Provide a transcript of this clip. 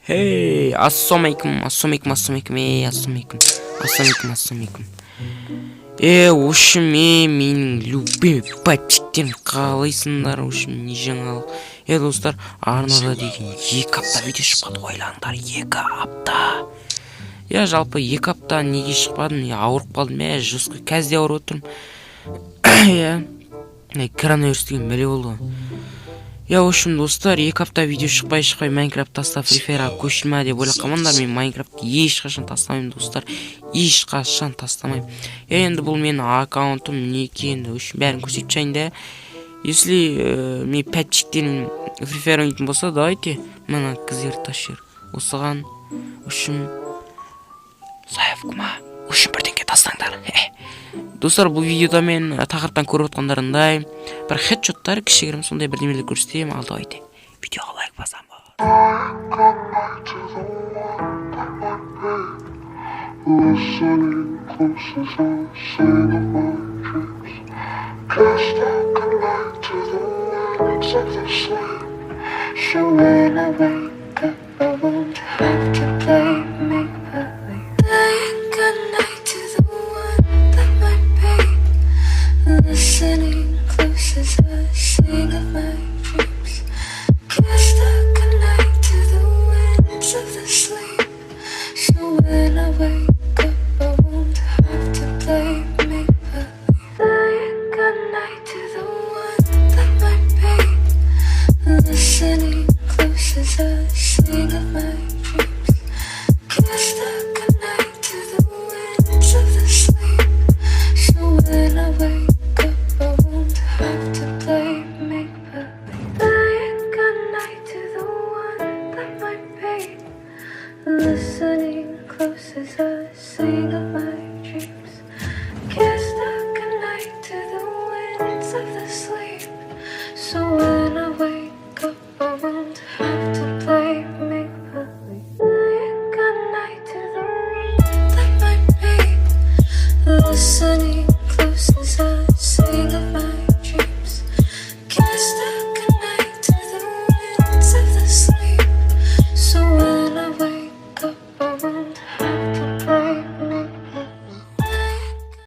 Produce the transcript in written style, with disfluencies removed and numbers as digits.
Hey, ассалаумағалейкум. В общем, менің любимый папчиктерім, қалайсыңдар? В общем, не жаңалық? Достар, арнада деген 2 апта видео шықпады, ойлаңдар, 2 апта. Жалпы 2 апта неге шықпадым? Ауырып қалдым, жұртқа қазде ауырып отырмын. Коронавирус деген бәле болды. В общем, достар, 2 апта видео шықпай Майнкрафт тастап Free Fire'a көшті ма деп ойлап қалмаңдар. Мен Майнкрафтты ешқашан тастамаймын, достар. Ешқашан тастамаймын. Енді бұл менің аккаунтым, не екенін бәрін көрсетіп жатайын да. Если мен подписчиктерім Free Fire ойнайтын болса, давайте мына кіздерді тасып жібер. Осыған үшін заявка ма? Үшін бірдеңке тастаңдар. Достар, бұл видеода мен тақырыптан көріп отқандарындай бір хедшоттар, кішігірім сондай бірдемелер көрсетемін. Ал давайте видеоға лайк басамыз. Listening close as I sing of my dreams. Cast a good night to the winds of the sleep. So when I wake up, I won't have to play make believe. Saying good night to the one that might be. Listening close as I sing of my dreams. Cast a good night to the winds of the sleep. So when I wake listening close as I sing of my